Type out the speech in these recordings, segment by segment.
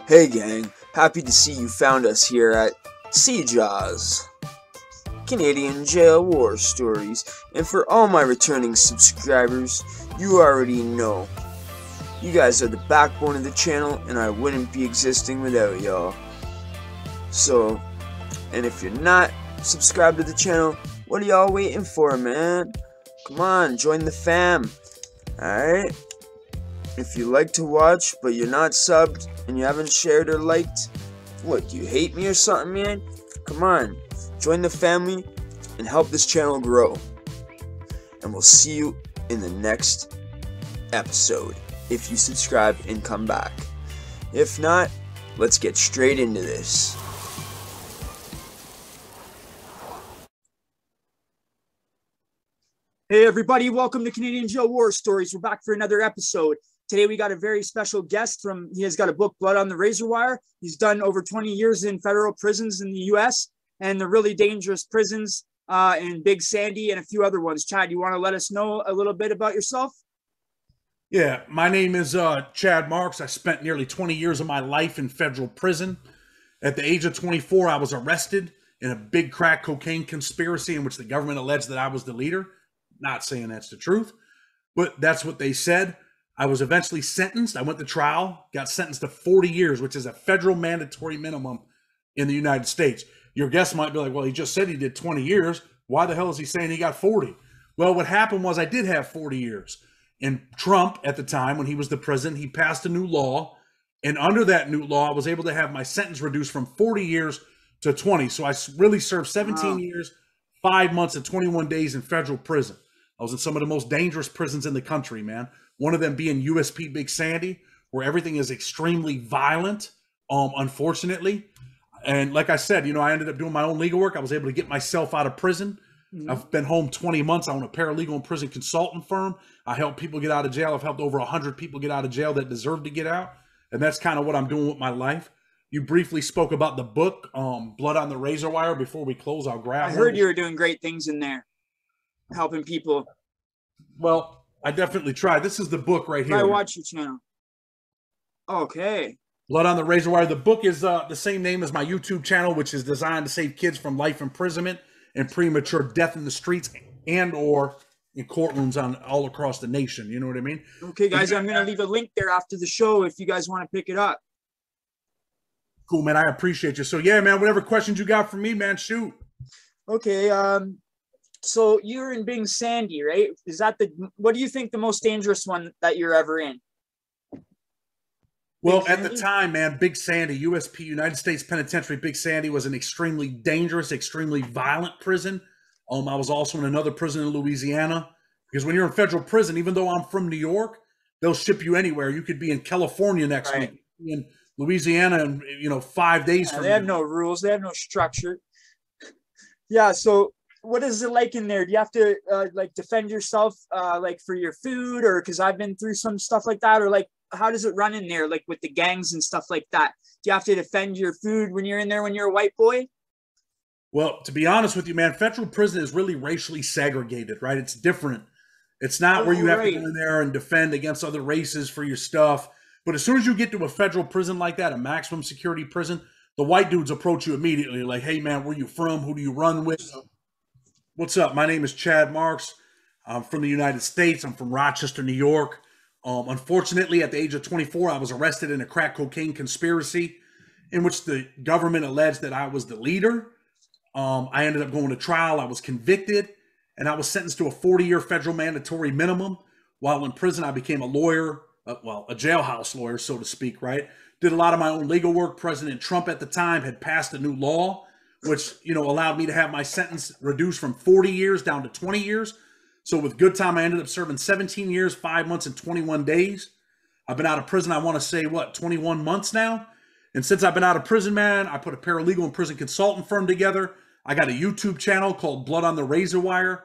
Hey gang, happy to see you found us here at C.Ja.W.S. Canadian Jail War Stories, and for all my returning subscribers, you already know. You guys are the backbone of the channel, and I wouldn't be existing without y'all. So, and if you're not subscribed to the channel, what are y'all waiting for, man? Come on, join the fam, alright? If you like to watch, but you're not subbed, and you haven't shared or liked, what, do you hate me or something, man? Come on, join the family and help this channel grow. And we'll see you in the next episode, if you subscribe and come back. If not, let's get straight into this. Hey everybody, welcome to Canadian Jail War Stories. We're back for another episode. Today we got a very special guest he has got a book, Blood on the Razor Wire. He's done over 20 years in federal prisons in the US and the really dangerous prisons in Big Sandy and a few other ones. Chad, you want to let us know a little bit about yourself? Yeah, my name is C.Ja.W.S. I spent nearly 20 years of my life in federal prison. At the age of 24, I was arrested in a big crack cocaine conspiracy in which the government alleged that I was the leader. Not saying that's the truth, but that's what they said. I was eventually sentenced. I went to trial, got sentenced to 40 years, which is a federal mandatory minimum in the United States. Your guest might be like, well, he just said he did 20 years. Why the hell is he saying he got 40? Well, what happened was I did have 40 years. And Trump, at the time, when he was the president, he passed a new law. And under that new law, I was able to have my sentence reduced from 40 years to 20. So I really served 17 years, 5 months, and 21 days in federal prison. I was in some of the most dangerous prisons in the country, man. One of them being USP Big Sandy, where everything is extremely violent, unfortunately. And like I said, you know, I ended up doing my own legal work. I was able to get myself out of prison. I've been home 20 months. I own a paralegal and prison consultant firm. I help people get out of jail. I've helped over 100 people get out of jail that deserve to get out. And that's kind of what I'm doing with my life. You briefly spoke about the book, Blood on the Razor Wire. Before we close, I'll grab I heard you were doing great things in there, helping people. Well, I definitely tried. This is the book right here. I watch your channel. Okay. Blood on the Razor Wire. The book is the same name as my YouTube channel, which is designed to save kids from life imprisonment and premature death in the streets and or in courtrooms all across the nation. You know what I mean? Okay, guys, I'm going to leave a link there after the show if you guys want to pick it up. Cool, man. I appreciate you. So, yeah, man, whatever questions you got for me, man, shoot. Okay, so you're in Big Sandy, right? Is that what do you think the most dangerous one that you're ever in? Well, at the time, man, Big Sandy, USP, United States Penitentiary, Big Sandy was an extremely dangerous, extremely violent prison. I was also in another prison in Louisiana because when you're in federal prison, even though I'm from New York, they'll ship you anywhere. You could be in California next week, in Louisiana, and 5 days from they have no rules. They have no structure. Yeah. So what is it like in there? Do you have to like defend yourself like for your food, or because I've been through some stuff like that, or like how does it run in there, like with the gangs and stuff like that? Do you have to defend your food when you're in there when you're a white boy? Well, to be honest with you, man, federal prison is really racially segregated, right? It's different. It's not where you have to go in there and defend against other races for your stuff. But as soon as you get to a federal prison like that, a maximum security prison, the white dudes approach you immediately like, hey, man, where you from? Who do you run with? What's up? My name is C.Ja.W.S. I'm from the United States. I'm from Rochester, New York. Unfortunately, at the age of 24, I was arrested in a crack cocaine conspiracy in which the government alleged that I was the leader. I ended up going to trial. I was convicted, and I was sentenced to a 40-year federal mandatory minimum. While in prison, I became a lawyer, a jailhouse lawyer, so to speak, right? Did a lot of my own legal work. President Trump at the time had passed a new law, which, allowed me to have my sentence reduced from 40 years down to 20 years. So with good time, I ended up serving 17 years, 5 months, and 21 days. I've been out of prison, I want to say, 21 months now? And since I've been out of prison, man, I put a paralegal and prison consultant firm together. I got a YouTube channel called Blood on the Razor Wire.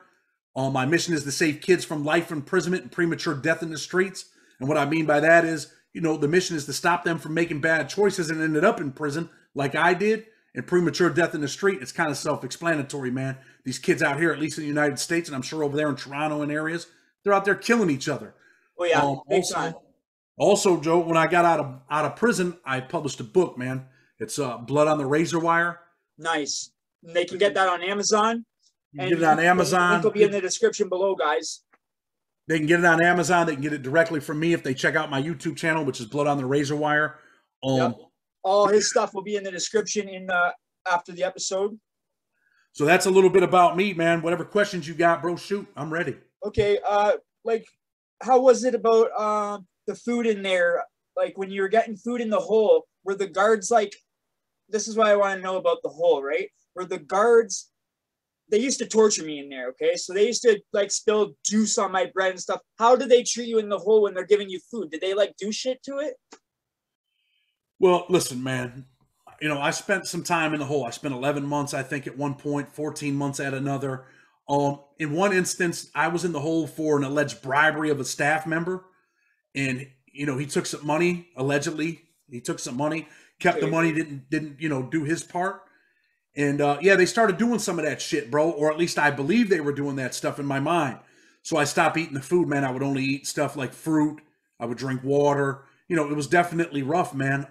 My mission is to save kids from life imprisonment and premature death in the streets. And what I mean by that is, the mission is to stop them from making bad choices and ended up in prison like I did. And premature death in the street, it's kind of self-explanatory, man. These kids out here, at least in the United States, and I'm sure over there in Toronto and areas, they're out there killing each other. Oh, yeah, big time. Also, Joe, when I got out of prison, I published a book, man. It's Blood on the Razor Wire. Nice. And they can get that on Amazon. You can And get it on the link will Amazon. be in the description below, guys. They can get it on Amazon. They can get it directly from me if they check out my YouTube channel, which is Blood on the Razor Wire. Yep. All his stuff will be in the description after the episode. So that's a little bit about me, man. Whatever questions you got, bro, shoot. I'm ready. Okay. Like, how was it about the food in there? Like when you were getting food in the hole, were the guards like? This is what I want to know about the hole, right? Were the guards? They used to torture me in there, okay? So they used to like spill juice on my bread and stuff. How do they treat you in the hole when they're giving you food? Did they like do shit to it? Well, listen, man. I spent some time in the hole. I spent 11 months, I think, at one point, 14 months at another. In one instance, I was in the hole for an alleged bribery of a staff member. And, he took some money, allegedly. He took some money, kept the money, didn't do his part. And they started doing some of that shit, bro. Or at least I believe they were doing that stuff in my mind. So I stopped eating the food, man. I would only eat stuff like fruit. I would drink water. It was definitely rough, man.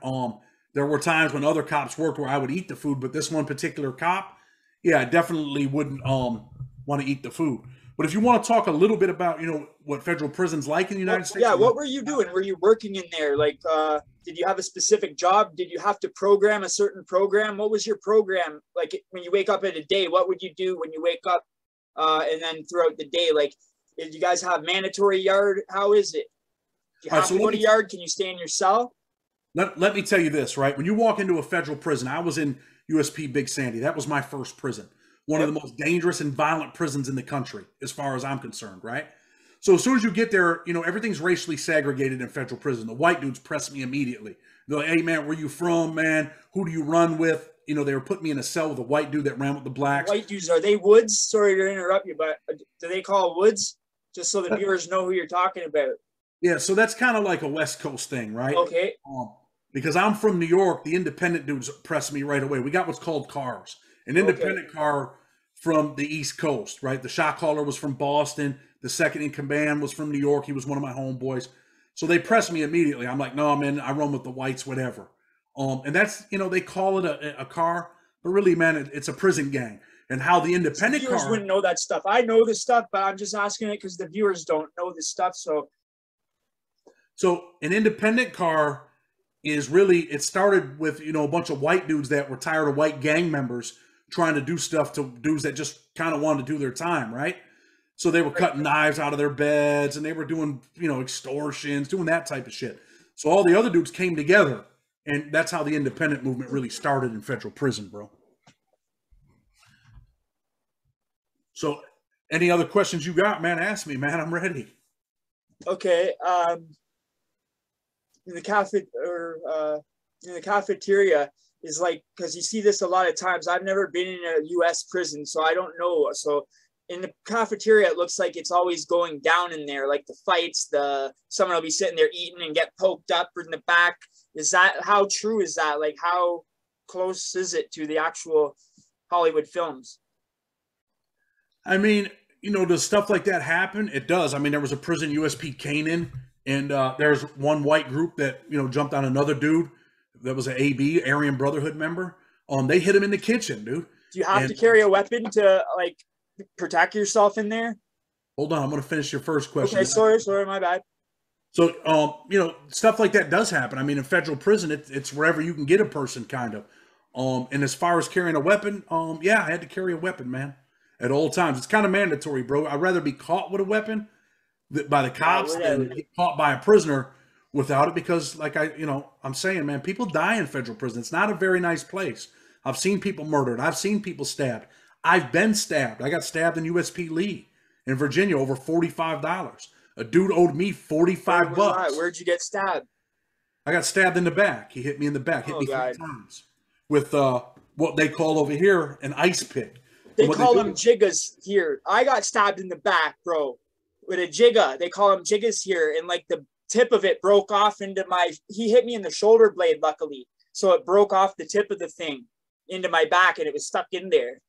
There were times when other cops worked where I would eat the food, but this one particular cop, yeah, I definitely wouldn't want to eat the food. But if you want to talk a little bit about, what federal prison's like in the United States. Yeah, what were you doing? Were you working in there? Like, did you have a specific job? Did you have to program a certain program? What was your program? Like when you wake up in a day, what would you do when you wake up and then throughout the day? Like, did you guys have mandatory yard? How is it? Do you have to go to yard? Can you stay in your cell? Let me tell you this, right? When you walk into a federal prison, I was in USP Big Sandy. That was my first prison. One of the most dangerous and violent prisons in the country, as far as I'm concerned, right? So as soon as you get there, everything's racially segregated in federal prison. The white dudes press me immediately. They're like, hey, man, where you from, man? Who do you run with? They were putting me in a cell with a white dude that ran with the blacks. White dudes, are they Woods? Sorry to interrupt you, but do they call Woods? Just so the viewers know who you're talking about. Yeah, so that's kind of like a West Coast thing, right? Okay. Because I'm from New York, the independent dudes press me right away. We got what's called cars. An independent car from the East Coast, right? The shot caller was from Boston. The second in command was from New York. He was one of my homeboys. So they pressed me immediately. I'm like, no, man, I run with the whites, whatever. And that's, they call it a car, but really, man, it's a prison gang. And how the independent viewers car wouldn't know that stuff. I know this stuff, but I'm just asking it because the viewers don't know this stuff. So an independent car is really, it started with, a bunch of white dudes that were tired of white gang members trying to do stuff to dudes that just kind of wanted to do their time, right? So they were cutting knives out of their beds and they were doing, extortions, doing that type of shit. So all the other dudes came together, and that's how the independent movement really started in federal prison, bro. So any other questions you got, man, ask me, man. I'm ready. Okay. In the cafeteria is like, because you see this a lot of times. I've never been in a U.S. prison, so I don't know. So in the cafeteria, it looks like it's always going down in there, like the fights, someone will be sitting there eating and get poked up in the back. How true is that? Like, how close is it to the actual Hollywood films? I mean, does stuff like that happen? It does. I mean, there was a prison, USP Canaan, and there's one white group that, jumped on another dude that was an AB, Aryan Brotherhood member. They hit him in the kitchen, dude. Do you have to carry a weapon to, like, protect yourself in there? Hold on, I'm going to finish your first question. Okay, sorry, my bad. So, stuff like that does happen. I mean, in federal prison, it's wherever you can get a person, kind of. And as far as carrying a weapon, yeah, I had to carry a weapon, man, at all times. It's kind of mandatory, bro. I'd rather be caught with a weapon by the cops than get caught by a prisoner without it, because, like I'm saying, man, people die in federal prison. It's not a very nice place. I've seen people murdered. I've seen people stabbed. I've been stabbed. I got stabbed in USP Lee in Virginia over $45. A dude owed me $45. Where'd you get stabbed? I got stabbed in the back. He hit me in the back. Hit me 3 times with what they call over here an ice pick. They call them jiggas here. I got stabbed in the back, bro, with a jigga. They call them jiggas here, and like the tip of it broke off into he hit me in the shoulder blade, luckily. So it broke off the tip of the thing into my back, and it was stuck in there.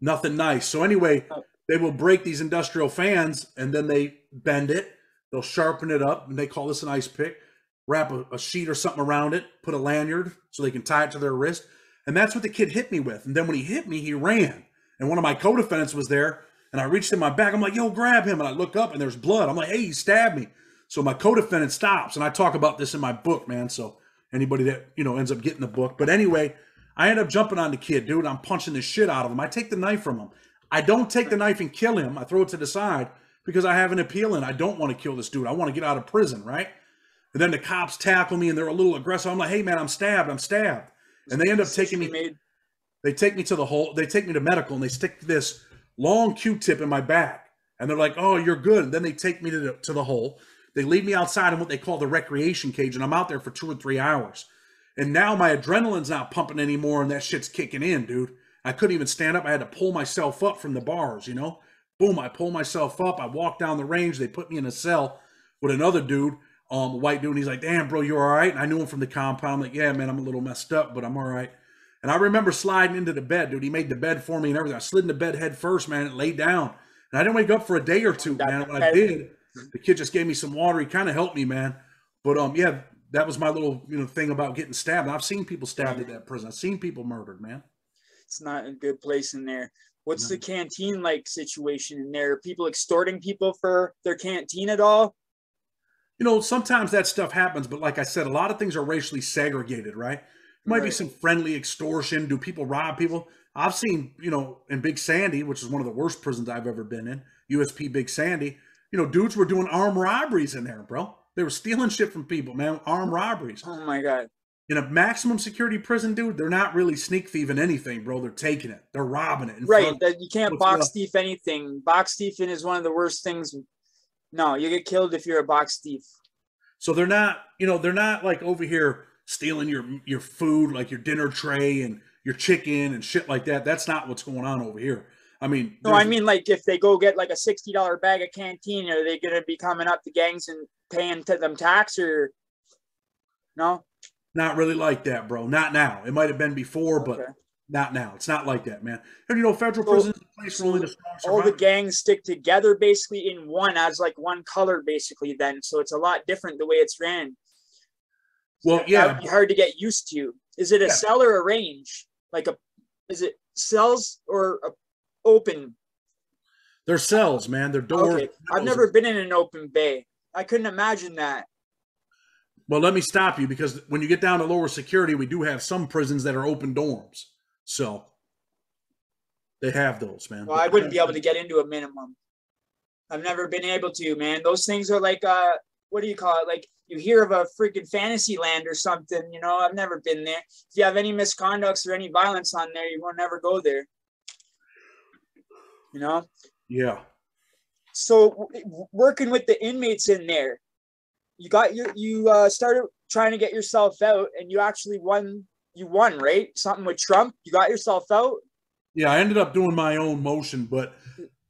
Nothing nice. So anyway, they will break these industrial fans, and then they bend it. They'll sharpen it up, and they call this an ice pick. Wrap a sheet or something around it, put a lanyard so they can tie it to their wrist. And that's what the kid hit me with. And then when he hit me, he ran. And one of my co-defendants was there, and I reached in my back. I'm like, yo, grab him. And I look up, and there's blood. I'm like, hey, he stabbed me. So my co-defendant stops, and I talk about this in my book, man. So anybody that, ends up getting the book. But anyway, I end up jumping on the kid, dude. I'm punching the shit out of him. I take the knife from him. I don't take the knife and kill him. I throw it to the side because I have an appeal, and I don't want to kill this dude. I want to get out of prison, right? And then the cops tackle me, and they're a little aggressive. I'm like, hey, man, I'm stabbed. And they end up taking me. They take me to the hole. They take me to medical, and they stick this long Q-tip in my back. And they're like, oh, you're good. And then they take me to the hole. They leave me outside in what they call the recreation cage, and I'm out there for 2 or 3 hours. And now my adrenaline's not pumping anymore, and that shit's kicking in, dude. I couldn't even stand up. I had to pull myself up from the bars, Boom, I pull myself up. I walk down the range. They put me in a cell with another dude. A white dude, and he's like, damn, bro, you all right? And I knew him from the compound. I'm like, yeah, man, I'm a little messed up, but I'm all right. And I remember sliding into the bed, dude. He made the bed for me and everything. I slid in the bed head first, man, and laid down. And I didn't wake up for a day or two, man. When I did, the kid just gave me some water. He kind of helped me, man. But, yeah, that was my little, thing about getting stabbed. I've seen people stabbed at that prison. I've seen people murdered, man. It's not a good place in there. What's the canteen-like situation in there? Are people extorting people for their canteen at all? Sometimes that stuff happens, but like I said, a lot of things are racially segregated, right? There might be some friendly extortion. Do people rob people? I've seen, in Big Sandy, which is one of the worst prisons I've ever been in, USP Big Sandy, dudes were doing armed robberies in there, bro. They were stealing shit from people, man, armed robberies. Oh, my God. In a maximum security prison, dude, they're not really sneak thieving anything, bro. They're taking it. They're robbing it. Right. You can't box thief anything. Box thieving is one of the worst things. No, you get killed if you're a box thief. So they're not, they're not like over here stealing your food, like your dinner tray and your chicken and shit like that. That's not what's going on over here. I mean, no, I mean, like if they go get like a $60 bag of canteen, are they going to be coming up to gangs and paying to them tax or no? Not really like that, bro. Not now. It might have been before, but not now. It's not like that, man. And federal prison is a place for only the strong survive. All the gangs stick together basically in one as like one color basically then. So it's a lot different the way it's ran. Well, yeah. That would be hard to get used to. Is it a cell or a range? Is it cells or open? They're cells, man. They're doors. Okay. I've never been in an open bay. I couldn't imagine that. Well, let me stop you because when you get down to lower security, we do have some prisons that are open dorms. So they have those, man. Well, I wouldn't be able to get into a minimum. I've never been able to, man. Those things are like, what do you call it? Like you hear of a freaking fantasy land or something, I've never been there. If you have any misconducts or any violence on there, you won't never go there. Yeah. So working with the inmates in there, you started trying to get yourself out and you actually won. You won, right? Something with Trump. You got yourself out. Yeah, I ended up doing my own motion, but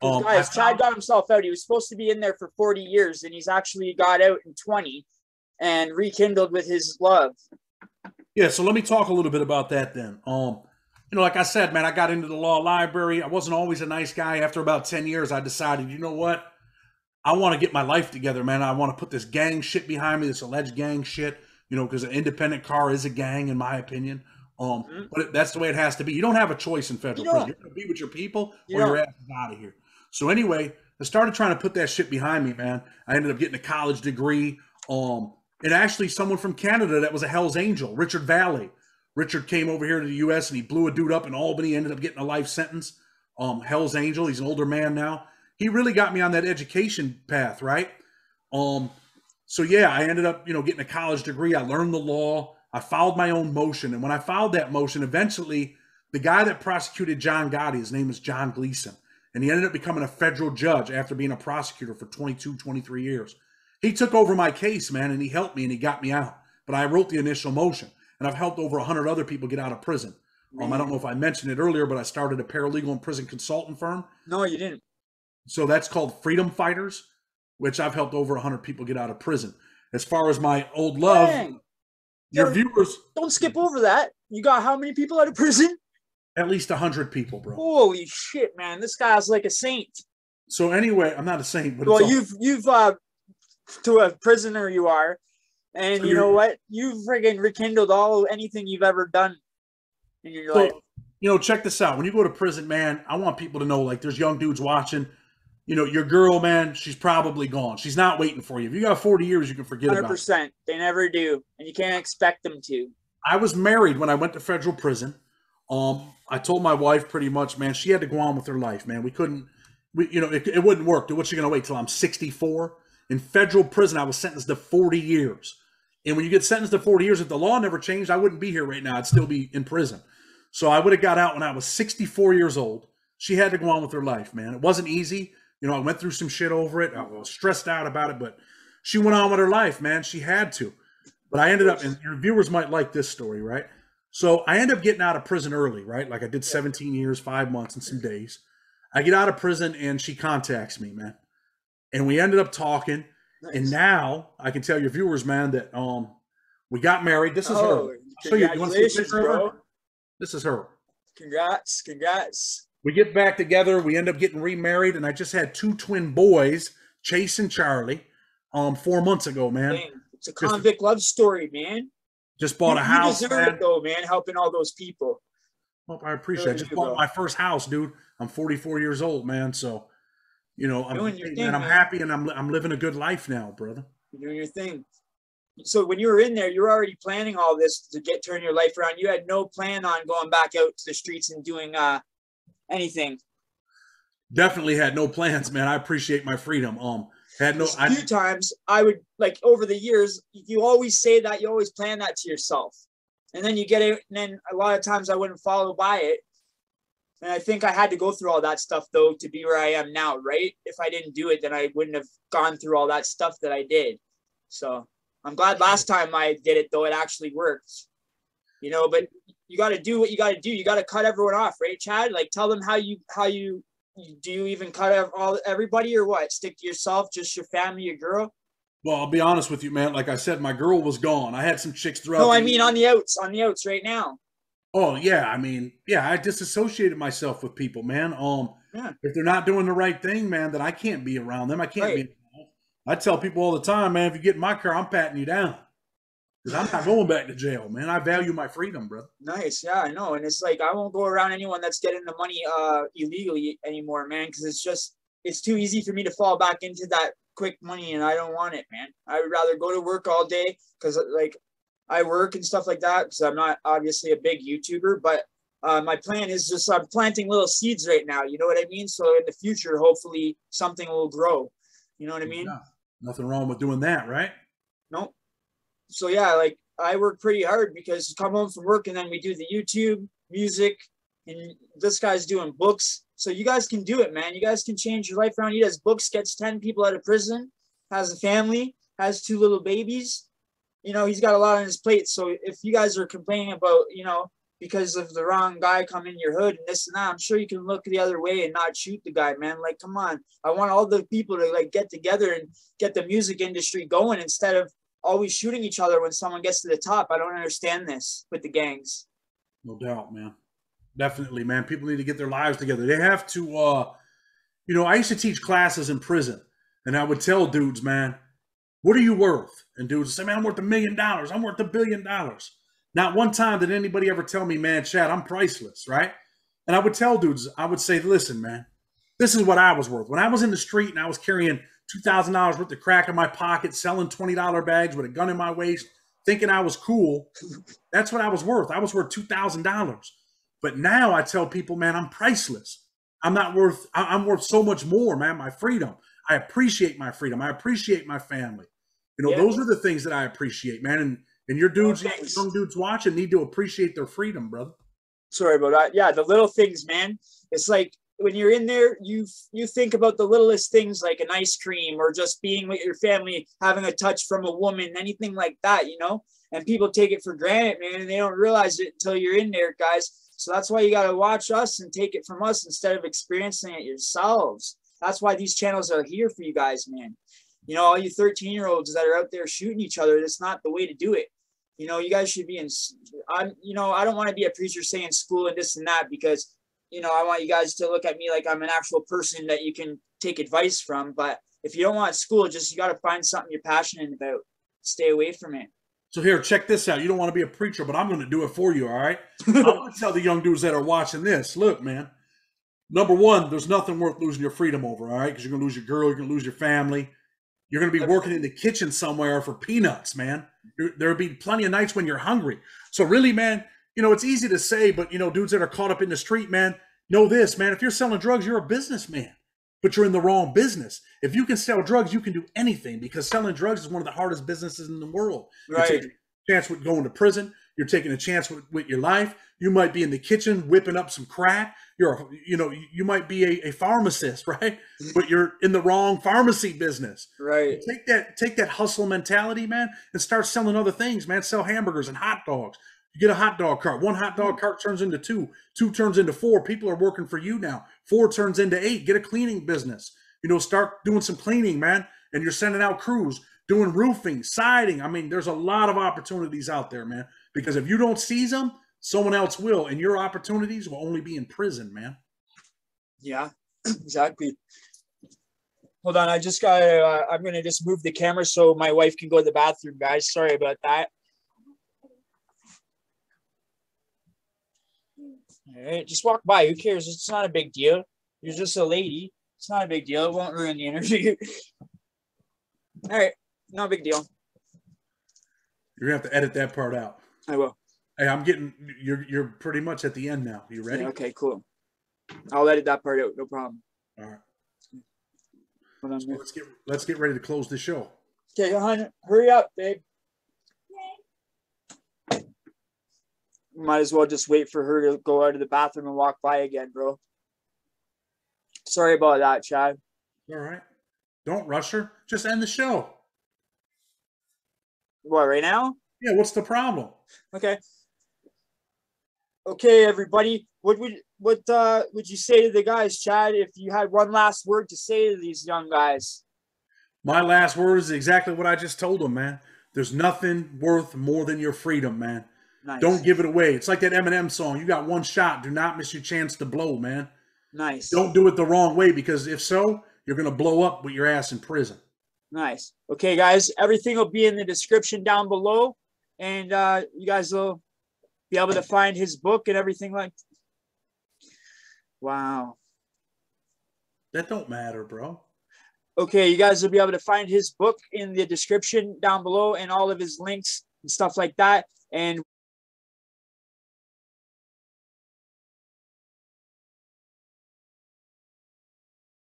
guys, Chad got himself out. He was supposed to be in there for 40 years, and he's actually got out in 20 and rekindled with his love. Yeah, so let me talk a little bit about that then. Like I said, man, I got into the law library. I wasn't always a nice guy. After about 10 years, I decided, you know what? I want to get my life together, man. I want to put this gang shit behind me, this alleged gang shit. Because an independent car is a gang, in my opinion. But that's the way it has to be. You don't have a choice in federal prison. You're going to be with your people or your ass is out of here. So anyway, I started trying to put that shit behind me, man. I ended up getting a college degree. And actually someone from Canada that was a Hell's Angel, Richard Valley. Richard came over here to the U.S. and he blew a dude up in Albany, ended up getting a life sentence. Hell's Angel, he's an older man now. He really got me on that education path, right? So yeah, I ended up, getting a college degree. I learned the law. I filed my own motion. And when I filed that motion, eventually the guy that prosecuted John Gotti, his name is John Gleason. And he ended up becoming a federal judge after being a prosecutor for 22, 23 years. He took over my case, man, and he helped me and he got me out. But I wrote the initial motion. And I've helped over 100 other people get out of prison. I don't know if I mentioned it earlier, but I started a paralegal and prison consultant firm. No, you didn't. So that's called Freedom Fighters, which I've helped over 100 people get out of prison. As far as my old love, your viewers... Don't skip over that. You got how many people out of prison? At least 100 people, bro. Holy shit, man. This guy's like a saint. So anyway, I'm not a saint, but well, you've to a prisoner you are. And So you know what? You've friggin' rekindled anything you've ever done in your life. Check this out. When you go to prison, man, I want people to know, like, there's young dudes watching. Your girl, man, she's probably gone. She's not waiting for you. If you got 40 years, you can forget 100%. About it. 100%. They never do. And you can't expect them to. I was married when I went to federal prison. I told my wife pretty much, man, she had to go on with her life, man. We couldn't, it wouldn't work. What's she going to wait till I'm 64? In federal prison, I was sentenced to 40 years. And when you get sentenced to 40 years, if the law never changed, I wouldn't be here right now. I'd still be in prison. So I would have got out when I was 64 years old. She had to go on with her life, man. It wasn't easy. I went through some shit over it. I was stressed out about it, but she went on with her life, man. She had to. But I ended up, and your viewers might like this story, right? So I ended up getting out of prison early, right? Like I did 17 years, 5 months, and some days. I get out of prison, and she contacts me, man. And we ended up talking. Nice. And now I can tell your viewers, man, that we got married. This is her. Congratulations, bro. This is her. Congrats. We get back together. We end up getting remarried, and I just had 2 twin boys, Chase and Charlie, 4 months ago, man. Dang, it's a convict love story, man. Just bought a house. You deserve it, though, man, helping all those people. Well, I appreciate it. I just bought my first house, dude. I'm 44 years old, man. So, I'm happy, and I'm living a good life now, brother. You're doing your thing. So when you were in there, you were already planning all this to turn your life around. You had no plan on going back out to the streets and doing anything. Definitely had no plans, man. I appreciate my freedom. A few times I would, like, over the years, you always say that, you always plan that to yourself, and then you get it, and then a lot of times I wouldn't follow by it. And I think I had to go through all that stuff, though, to be where I am now, right? If I didn't do it, then I wouldn't have gone through all that stuff that I did. So I'm glad last time I did it, though, it actually worked. But you got to do what you got to do. You got to cut everyone off, right, Chad? Like, tell them how you do. You even cut everybody, or what? Stick to yourself, just your family, your girl? Well, I'll be honest with you, man. Like I said, my girl was gone. I had some chicks throughout. No, I mean on the outs right now. Oh yeah, I disassociated myself with people, man. If they're not doing the right thing, man, then I can't be around them. I can't be involved. I tell people all the time, man, if you get in my car, I'm patting you down. Because I'm not going back to jail, man. I value my freedom, brother. Nice, yeah, I know. And it's like, I won't go around anyone that's getting the money illegally anymore, man, because it's too easy for me to fall back into that quick money, and I don't want it, man. I would rather go to work all day, because, like, I work and stuff like that, because I'm not obviously a big YouTuber, but my plan is just, I'm planting little seeds right now, you know what I mean? So in the future, hopefully something will grow. You know what I mean? Yeah. Nothing wrong with doing that, right? Nope. So yeah, like, I work pretty hard, because come home from work and then we do the YouTube, music, and this guy's doing books. So you guys can do it, man. You guys can change your life around. He does books, gets 10 people out of prison, has a family, has 2 little babies. He's got a lot on his plate. So if you guys are complaining about, because of the wrong guy coming in your hood and this and that, I'm sure you can look the other way and not shoot the guy, man. Like, come on. I want all the people to, like, get together and get the music industry going instead of always shooting each other when someone gets to the top. I don't understand this with the gangs. No doubt, man. Definitely, man. People need to get their lives together. They have to, I used to teach classes in prison, and I would tell dudes, man, what are you worth? And dudes would say, man, I'm worth $1 million. I'm worth $1 billion. Not one time did anybody ever tell me, man, Chad, I'm priceless, right? And I would tell dudes, I would say, listen, man, this is what I was worth. When I was in the street and I was carrying $2,000 worth of crack in my pocket, selling $20 bags with a gun in my waist, thinking I was cool, that's what I was worth. I was worth $2,000. But now I tell people, man, I'm priceless. I'm worth so much more, man, my freedom. I appreciate my freedom. I appreciate my family. Those are the things that I appreciate, man. And your dudes, young dudes watching need to appreciate their freedom, brother. Sorry about that. Yeah, the little things, man. It's like when you're in there, you think about the littlest things, like an ice cream or just being with your family, having a touch from a woman, anything like that, And people take it for granted, man, and they don't realize it until you're in there, guys. So that's why you got to watch us and take it from us instead of experiencing it yourselves. That's why these channels are here for you guys, man. All you 13-year-olds that are out there shooting each other, that's not the way to do it. You guys should be I don't want to be a preacher saying school and this and that, because, I want you guys to look at me like I'm an actual person that you can take advice from. But if you don't want school, just you got to find something you're passionate about. Stay away from it. So here, check this out. You don't want to be a preacher, but I'm going to do it for you, all right? I'm going to tell the young dudes that are watching this, look, man, number one, there's nothing worth losing your freedom over, all right? Because you're going to lose your girl, you're going to lose your family. You're going to be working in the kitchen somewhere for peanuts, man. There'll be plenty of nights when you're hungry. So really, man, you know, it's easy to say, but, you know, dudes that are caught up in the street, man, know this, man. If you're selling drugs, you're a businessman, but you're in the wrong business. If you can sell drugs, you can do anything, because selling drugs is one of the hardest businesses in the world. Right. You're taking a chance with going to prison. You're taking a chance with your life. You might be in the kitchen whipping up some crack. You might be a pharmacist, right? But you're in the wrong pharmacy business. Right. Take that hustle mentality, man, and start selling other things, man. Sell hamburgers and hot dogs. You get a hot dog cart. One hot dog cart turns into two. Two turns into four. People are working for you now. 4 turns into 8. Get a cleaning business. You know, start doing some cleaning, man. And you're sending out crews, doing roofing, siding. I mean, there's a lot of opportunities out there, man. Because if you don't seize them, someone else will, and your opportunities will only be in prison, man. Yeah, exactly. Hold on, I just got. I'm gonna just move the camera so my wife can go to the bathroom, guys. Sorry about that. All right, just walk by. Who cares? It's not a big deal. You're just a lady. It's not a big deal. It won't ruin the interview. All right, no big deal. You're gonna have to edit that part out. I will. Hey, you're pretty much at the end now. You ready? Yeah, okay, cool. I'll edit that part out. No problem. All right. Hold on, So let's get ready to close the show. okay, hon, hurry up, babe. Might as well just wait for her to go out of the bathroom and walk by again, bro. Sorry about that, Chad. All right. Don't rush her. Just end the show. What, right now? Yeah, what's the problem? Okay. Okay, everybody. What would you say to the guys, Chad, if you had one last word to say to these young guys? My last word is exactly what I just told them, man. There's nothing worth more than your freedom, man. Nice. Don't give it away. It's like that Eminem song. You got one shot. Do not miss your chance to blow, man. Nice. Don't do it the wrong way, because if so, you're going to blow up with your ass in prison. Nice. Okay, guys. Everything will be in the description down below. And you guys will be able to find his book and everything like that. Wow. That don't matter, bro. Okay, you guys will be able to find his book in the description down below and all of his links and stuff like that. And